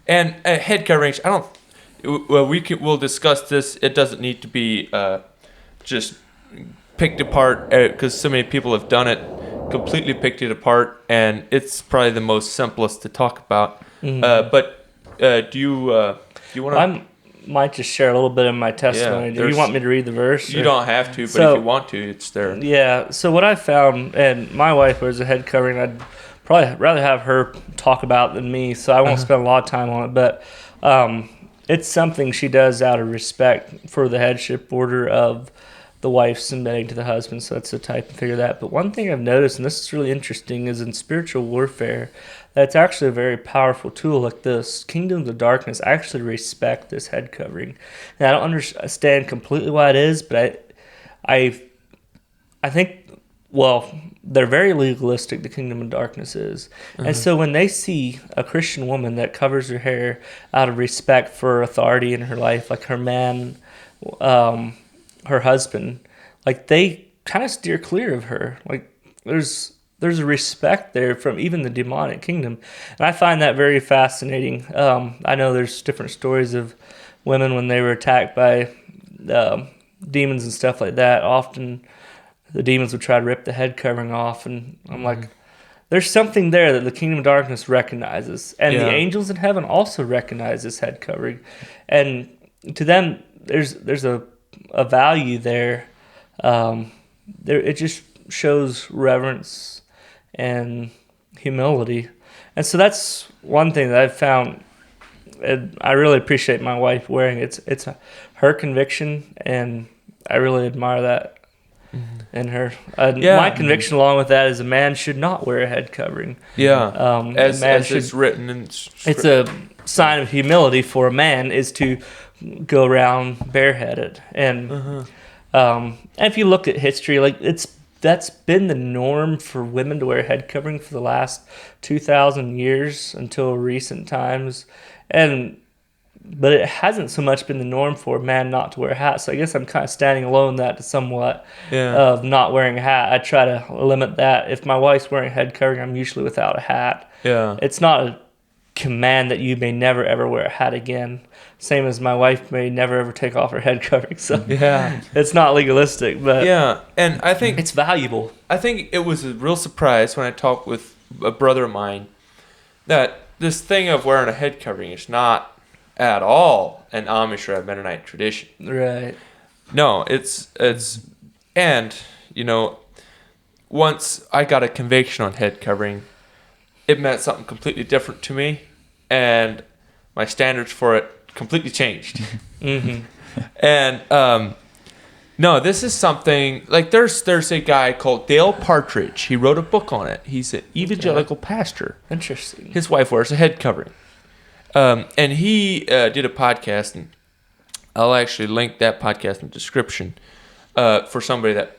And head coverings, we'll discuss this. It doesn't need to be just picked apart because so many people have done it, completely picked it apart, and it's probably the most simplest to talk about. But do you want to? I might just share a little bit of my testimony. Do you want me to read the verse? You don't have to, but if you want to, it's there. Yeah. So what I found, and my wife wears a head covering. I'd probably rather have her talk about it than me, so I won't spend a lot of time on it. But it's something she does out of respect for the headship order of the wife submitting to the husband. So that's the type and figure that. But one thing I've noticed, and this is really interesting, is in spiritual warfare, that's actually a very powerful tool. Like this kingdoms of darkness actually respect this head covering. And I don't understand completely why it is, but I think, well, they're very legalistic, the kingdom of darkness is. And so when they see a Christian woman that covers her hair out of respect for authority in her life, like her man, her husband, like they kind of steer clear of her. Like there's a respect there from even the demonic kingdom. And I find that very fascinating. I know there's different stories of women when they were attacked by demons and stuff like that. Often the demons would try to rip the head covering off, and I'm like, there's something there that the kingdom of darkness recognizes, and the angels in heaven also recognize this head covering, and to them there's a value there. It just shows reverence and humility, and so that's one thing that I've found. And I really appreciate my wife wearing it. It's her conviction, and I really admire that. In her, my conviction along with that is a man should not wear a head covering. As it's written in Scripture. It's a sign of humility for a man is to go around bareheaded, and if you look at history, like that's been the norm for women to wear head covering for the last 2,000 years until recent times, but it hasn't so much been the norm for a man not to wear a hat. So I guess I'm kind of standing alone that somewhat of not wearing a hat. I try to limit that. If my wife's wearing a head covering, I'm usually without a hat. It's not a command that you may never ever wear a hat again. Same as my wife may never ever take off her head covering. So it's not legalistic, but and I think it's valuable. I think it was a real surprise when I talked with a brother of mine that this thing of wearing a head covering is not at all an Amish or a Mennonite tradition. Right. No, it's and once I got a conviction on head covering, it meant something completely different to me, and my standards for it completely changed. And no, this is something like there's a guy called Dale Partridge. He wrote a book on it. He's an evangelical pastor. Interesting. His wife wears a head covering. And he did a podcast, and I'll actually link that podcast in the description for somebody that,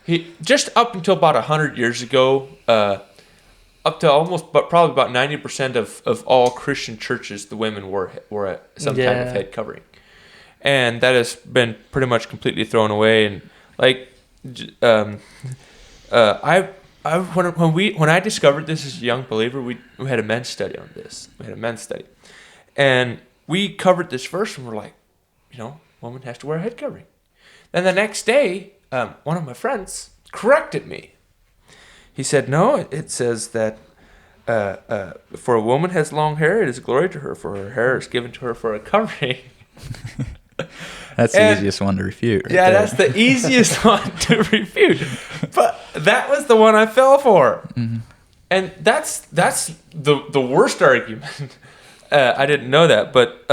he just up until about 100 years ago, up to probably about 90% of all Christian churches, the women wore some type of head covering, and that has been pretty much completely thrown away. And when I discovered this as a young believer, we had a men's study on this. And we covered this verse, and we're like, woman has to wear a head covering. Then the next day, one of my friends corrected me. He said, no, it says that for a woman has long hair, it is glory to her, for her hair is given to her for a covering. That's the easiest one to refute. That's the easiest one to refute. But that was the one I fell for. And that's the worst argument. I didn't know that. But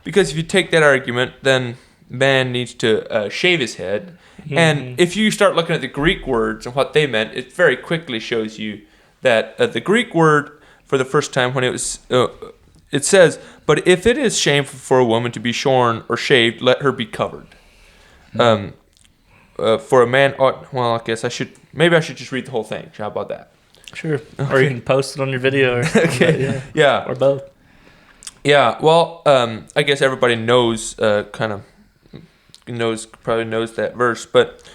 because if you take that argument, then man needs to shave his head. And if you start looking at the Greek words and what they meant, it very quickly shows you that the Greek word for the first time when it was... it says, but if it is shameful for a woman to be shorn or shaved, let her be covered. For a man, I guess I should just read the whole thing. How about that? Sure. Okay. Or you can post it on your video. Or or both. Yeah. Well, I guess everybody knows, probably knows that verse. But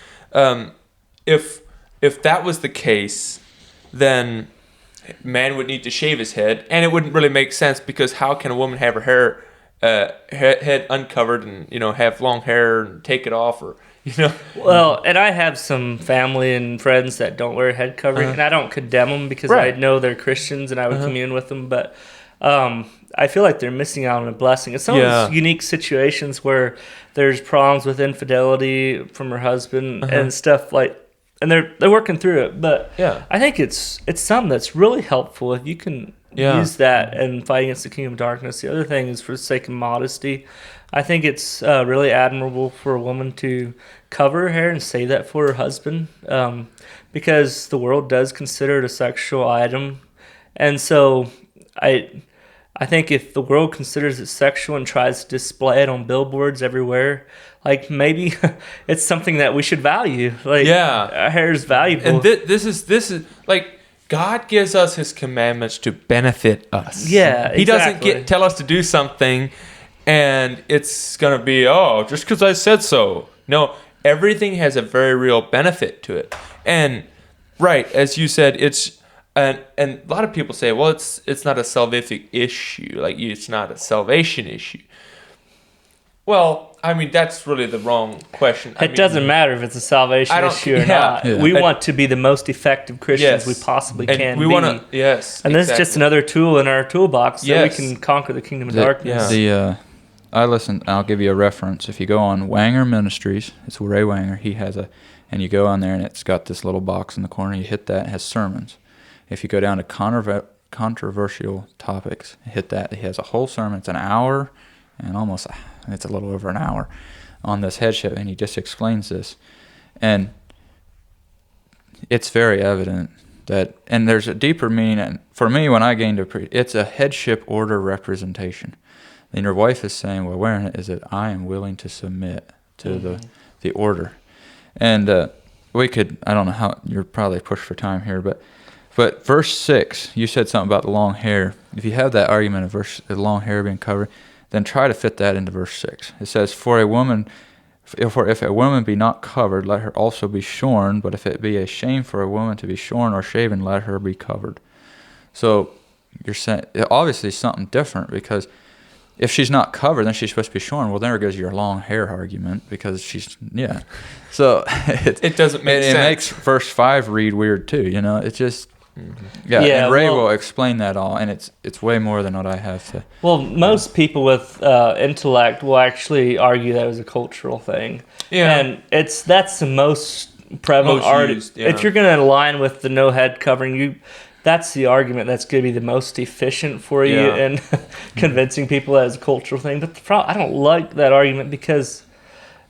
if that was the case, then man would need to shave his head, and it wouldn't really make sense because how can a woman have her head uncovered and have long hair and take it off or Well, and I have some family and friends that don't wear a head covering, and I don't condemn them because I know they're Christians and I would commune with them, but I feel like they're missing out on a blessing. It's some of those unique situations where there's problems with infidelity from her husband and stuff and they're working through it. But I think it's something that's really helpful if you can use that and fight against the kingdom of darkness. The other thing is for the sake of modesty. I think it's really admirable for a woman to cover her hair and say that for her husband, because the world does consider it a sexual item, and so I think if the world considers it sexual and tries to display it on billboards everywhere, like maybe it's something that we should value. Like our hair is valuable, and this is like God gives us His commandments to benefit us. Yeah, He doesn't tell us to do something. And it's going to be, just because I said so. No, everything has a very real benefit to it. And, right, as you said, it's, and a lot of people say, well, it's not a salvific issue. Like, it's not a salvation issue. Well, I mean, that's really the wrong question. It doesn't matter if it's a salvation issue or not. Yeah. We want to be the most effective Christians we possibly can be. Want to, and this is just another tool in our toolbox so we can conquer the kingdom of darkness. I listened. I'll give you a reference. If you go on Wanger Ministries, it's Ray Wanger. He has and you go on there and it's got this little box in the corner. You hit that, it has sermons. If you go down to controversial topics, hit that. He has a whole sermon. It's an hour and it's a little over an hour on this headship, and he just explains this. And it's very evident that, and there's a deeper meaning. And for me, when I gained it's a headship order representation. And your wife is saying, well, wearing it is that I am willing to submit to the order. And we could, I don't know how, you're probably pushed for time here, but verse 6, you said something about the long hair. If you have that argument of the long hair being covered, then try to fit that into verse 6. It says, if a woman be not covered, let her also be shorn, but if it be a shame for a woman to be shorn or shaven, let her be covered. So you're saying, obviously something different, because if she's not covered, then she's supposed to be shorn. Well, there goes your long hair argument, because she's, So it doesn't make sense. It makes verse 5 read weird too, It's just, and Ray will explain that all, and it's way more than what I have to. Well, most people with intellect will actually argue that it was a cultural thing. Yeah. And that's the most prevalent argument. If you're going to align with the no head covering, that's the argument that's going to be the most efficient for you in convincing people that it's a cultural thing. But I don't like that argument, because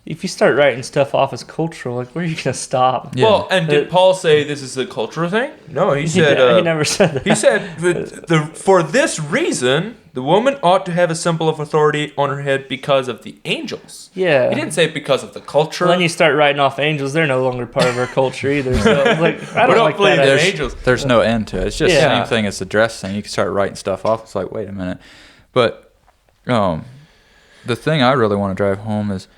if you start writing stuff off as cultural, like, where are you going to stop? Yeah. Well, and did Paul say this is a cultural thing? No, he said... he never said that. He said, for this reason, the woman ought to have a symbol of authority on her head because of the angels. Yeah. He didn't say because of the culture. Well, then you start writing off angels, they're no longer part of our culture either. So, I don't like believe that. in angels. There's no end to it. It's just the same thing as the dress thing. You can start writing stuff off. It's like, wait a minute. But the thing I really want to drive home is,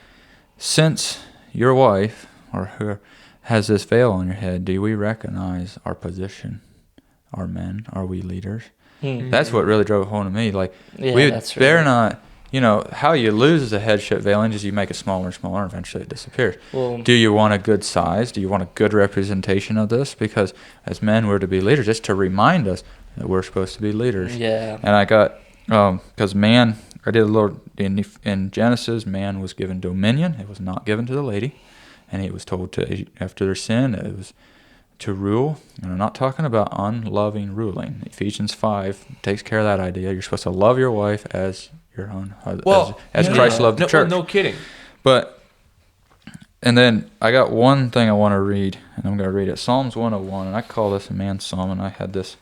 since your wife or her has this veil on your head, do we recognize our position? Our men? Are we leaders? Mm-hmm. That's what really drove home to me. Like, we better not, how you lose a headship veiling is you make it smaller and smaller, and eventually it disappears. Well, do you want a good size? Do you want a good representation of this? Because as men, we're to be leaders, just to remind us that we're supposed to be leaders. Yeah. And I got, because man, I did a little, in Genesis, man was given dominion. It was not given to the lady. And he was told to, after their sin, it was to rule. And I'm not talking about unloving ruling. Ephesians 5 takes care of that idea. You're supposed to love your wife as your own husband, as Christ loved the church. No kidding. And then I got one thing I want to read, and I'm going to read it. Psalms 101, and I call this a man's psalm, and I had this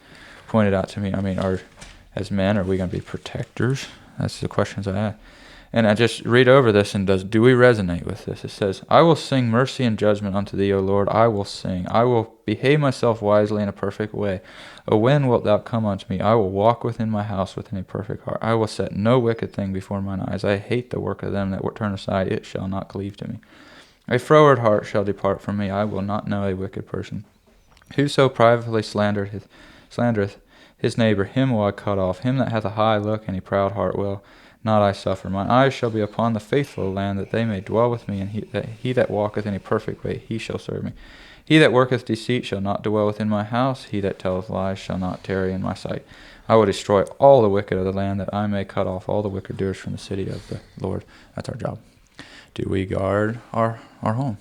pointed out to me. I mean, as men, are we going to be protectors? That's the questions I ask. And I just read over this, and do we resonate with this? It says, I will sing mercy and judgment unto thee, O Lord. I will sing. I will behave myself wisely in a perfect way. O when wilt thou come unto me? I will walk within my house within a perfect heart. I will set no wicked thing before mine eyes. I hate the work of them that turn aside. It shall not cleave to me. A froward heart shall depart from me. I will not know a wicked person. Whoso privately slandereth his neighbor, him will I cut off. Him that hath a high look and a proud heart will not I suffer. Mine eyes shall be upon the faithful land, that they may dwell with me, and he that walketh in a perfect way, he shall serve me. He that worketh deceit shall not dwell within my house. He that telleth lies shall not tarry in my sight. I will destroy all the wicked of the land, that I may cut off all the wicked doers from the city of the Lord. That's our job. Do we guard our home?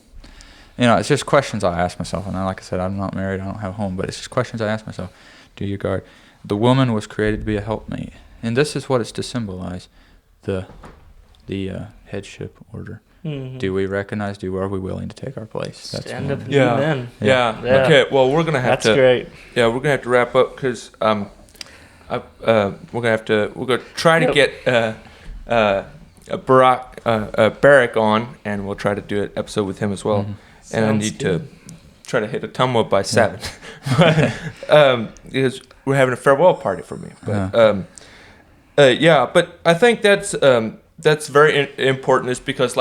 It's just questions I ask myself. And like I said, I'm not married, I don't have a home, but it's just questions I ask myself. Do you guard? The woman was created to be a helpmate. And this is what it's to symbolize, the headship order. Mm-hmm. Do we recognize, are we willing to take our place? That's Stand up and yeah. men. Yeah. Okay, well, we're going to have to... That's great. Yeah, we're going to have to wrap up because we're going to try to get Barrack on, and we'll try to do an episode with him as well. Mm-hmm. And I need to try to hit a tumble by 7. Because we're having a farewell party for me. But but I think that's very important, is because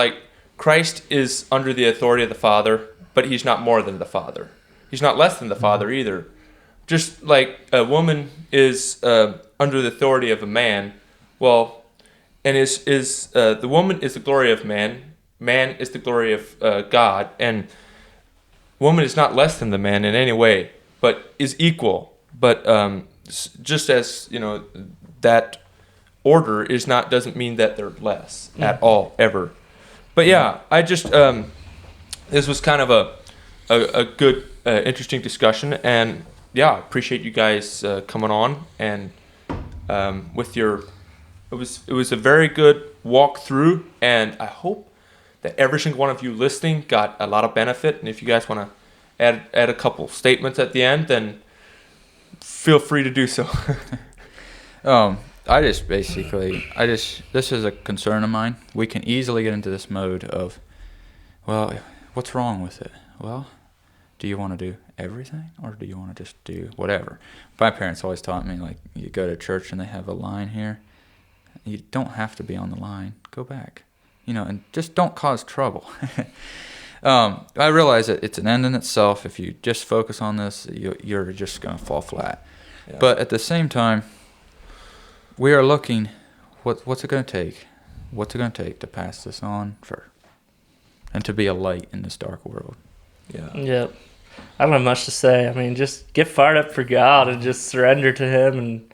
Christ is under the authority of the Father, but he's not more than the Father. He's not less than the Father either. Just like a woman is under the authority of a man, and the woman is the glory of man is the glory of God, and woman is not less than the man in any way, but is equal. But just as that order doesn't mean that they're less at all ever. But I just this was kind of a good interesting discussion, and appreciate you guys coming on and with your. It was a very good walkthrough, and I hope that every single one of you listening got a lot of benefit. And if you guys want to add a couple statements at the end, then feel free to do so. This is a concern of mine. We can easily get into this mode of, what's wrong with it? Well, do you want to do everything, or do you want to just do whatever? My parents always taught me, you go to church and they have a line here. You don't have to be on the line. Go back, and just don't cause trouble. I realize that it's an end in itself. If you just focus on this, you're just going to fall flat. Yeah. But at the same time, we are looking, what's it going to take? What's it going to take to pass this on and to be a light in this dark world? Yeah. Yep. I don't have much to say. I mean, just get fired up for God and just surrender to Him, and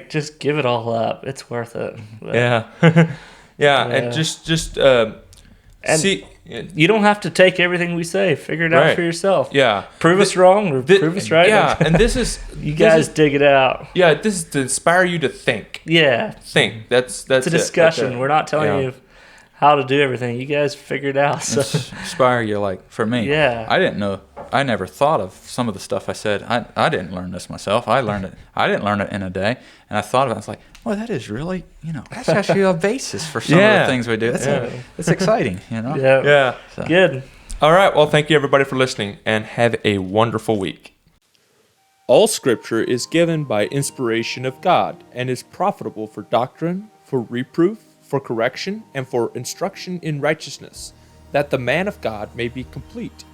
just give it all up. It's worth it. But, yeah, and just see. You don't have to take everything we say. Figure it out for yourself. Yeah. Prove us wrong or prove us right. Yeah, and this is... you guys dig it out. Yeah, this is to inspire you to think. Yeah. Think. That's it's a discussion. We're not telling you how to do everything. You guys figure it out. So. Inspire you, for me. Yeah. I didn't know. I never thought of some of the stuff I said. I didn't learn this myself. I learned it. I didn't learn it in a day. And I thought about it. I was like, well, that is really, that's actually a basis for some of the things we do. It's exciting, Yeah. So. Good. All right. Well, thank you, everybody, for listening, and have a wonderful week. All Scripture is given by inspiration of God and is profitable for doctrine, for reproof, for correction, and for instruction in righteousness, that the man of God may be complete,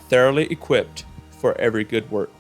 thoroughly equipped for every good work.